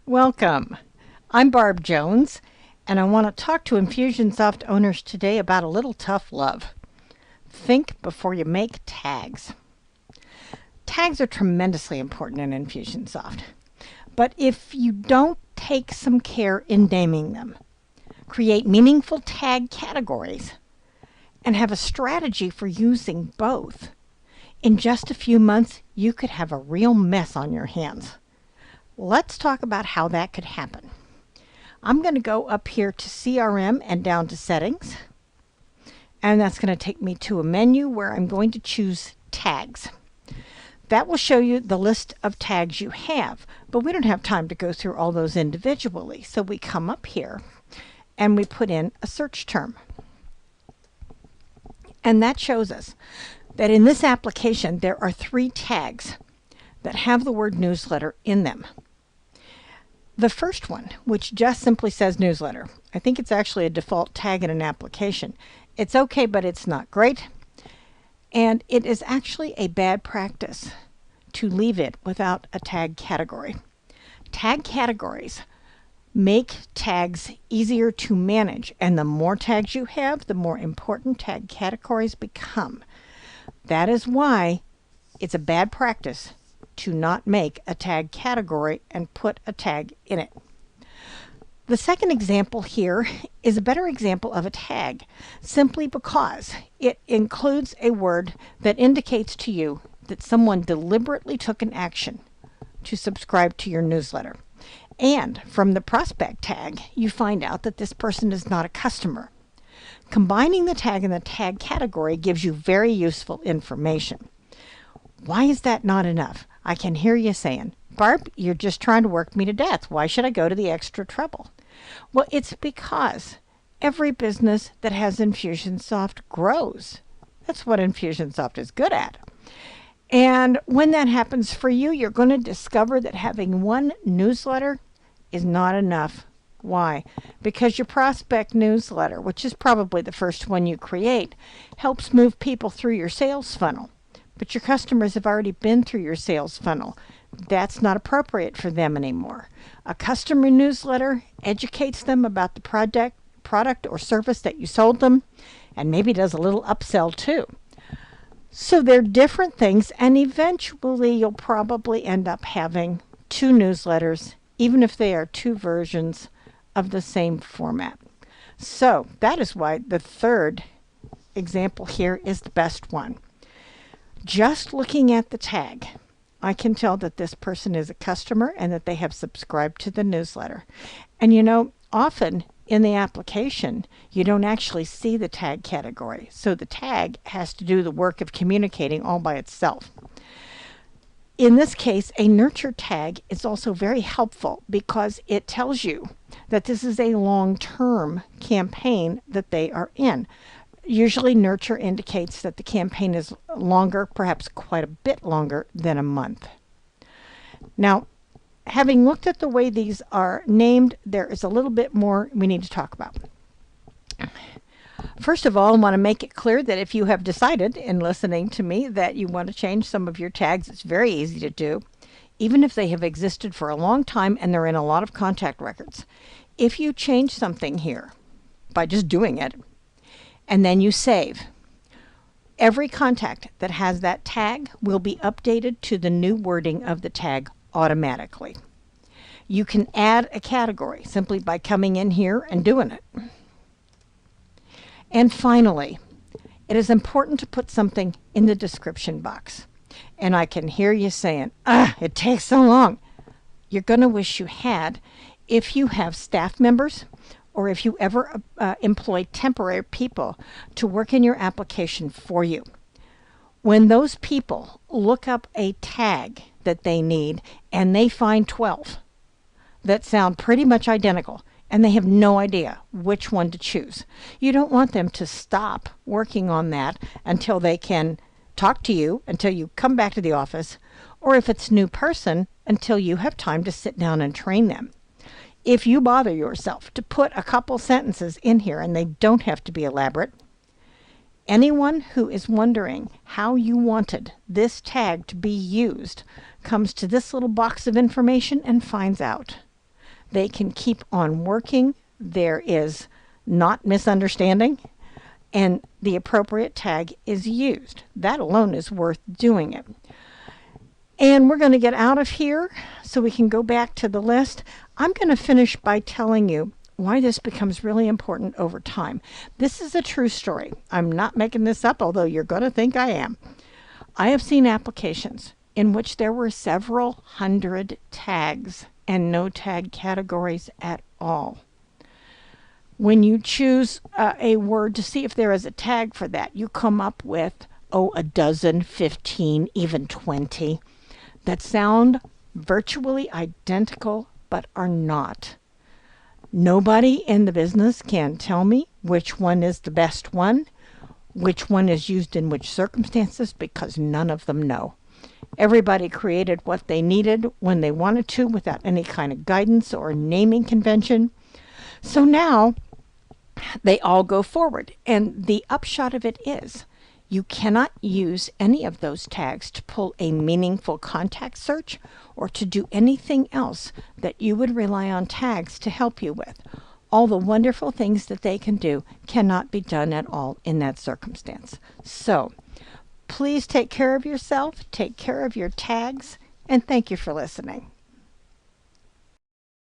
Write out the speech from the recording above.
Welcome. I'm Barb Jones, and I want to talk to Infusionsoft owners today about a little tough love. Think before you make tags. Tags are tremendously important in Infusionsoft, but if you don't take some care in naming them, create meaningful tag categories, and have a strategy for using both, in just a few months you could have a real mess on your hands. Let's talk about how that could happen. I'm going to go up here to CRM and down to Settings. And that's going to take me to a menu where I'm going to choose Tags. That will show you the list of tags you have, but we don't have time to go through all those individually. So we come up here and we put in a search term. And that shows us that in this application there are 3 tags that have the word newsletter in them. The first one, which just simply says newsletter, I think it's actually a default tag in an application. It's okay, but it's not great. And it is actually a bad practice to leave it without a tag category. Tag categories make tags easier to manage, and the more tags you have, the more important tag categories become. That is why it's a bad practice to not make a tag category and put a tag in it. The second example here is a better example of a tag, simply because it includes a word that indicates to you that someone deliberately took an action to subscribe to your newsletter. And from the prospect tag, you find out that this person is not a customer. Combining the tag and the tag category gives you very useful information. Why is that not enough? I can hear you saying, Barb, you're just trying to work me to death. Why should I go to the extra trouble? Well, it's because every business that has Infusionsoft grows. That's what Infusionsoft is good at. And when that happens for you, you're going to discover that having one newsletter is not enough. Why? Because your prospect newsletter, which is probably the first one you create, helps move people through your sales funnel. But your customers have already been through your sales funnel. That's not appropriate for them anymore. A customer newsletter educates them about the product or service that you sold them, and maybe does a little upsell too. So they're different things, and eventually you'll probably end up having 2 newsletters, even if they are 2 versions of the same format. So that is why the third example here is the best one. Just looking at the tag, I can tell that this person is a customer and that they have subscribed to the newsletter. And you know, often in the application, you don't actually see the tag category. So the tag has to do the work of communicating all by itself. In this case, a nurture tag is also very helpful because it tells you that this is a long-term campaign that they are in. Usually nurture indicates that the campaign is longer, perhaps quite a bit longer than a month. Now, having looked at the way these are named, there is a little bit more we need to talk about. First of all, I want to make it clear that if you have decided in listening to me that you want to change some of your tags, it's very easy to do, even if they have existed for a long time and they're in a lot of contact records. If you change something here by just doing it, and then you save, every contact that has that tag will be updated to the new wording of the tag automatically. You can add a category simply by coming in here and doing it. And finally, it is important to put something in the description box. And I can hear you saying, it takes so long. You're going to wish you had if you have staff members or if you ever employ temporary people to work in your application for you. When those people look up a tag that they need and they find 12 that sound pretty much identical and they have no idea which one to choose, you don't want them to stop working on that until they can talk to you, until you come back to the office, or if it's a new person, until you have time to sit down and train them. If you bother yourself to put a couple sentences in here, and they don't have to be elaborate, anyone who is wondering how you wanted this tag to be used comes to this little box of information and finds out. they can keep on working. There is not misunderstanding, and the appropriate tag is used. That alone is worth doing it. And we're going to get out of here so we can go back to the list. I'm going to finish by telling you why this becomes really important over time. This is a true story. I'm not making this up, although you're going to think I am. I have seen applications in which there were several hundred tags and no tag categories at all. When you choose a word to see if there is a tag for that, you come up with, a dozen, 15, even 20 that sound virtually identical but are not. Nobody in the business can tell me which one is the best one, which one is used in which circumstances, because none of them know. Everybody created what they needed when they wanted to without any kind of guidance or naming convention. So now they all go forward. And the upshot of it is you cannot use any of those tags to pull a meaningful contact search or to do anything else that you would rely on tags to help you with. All the wonderful things that they can do cannot be done at all in that circumstance. So please take care of yourself, take care of your tags, and thank you for listening.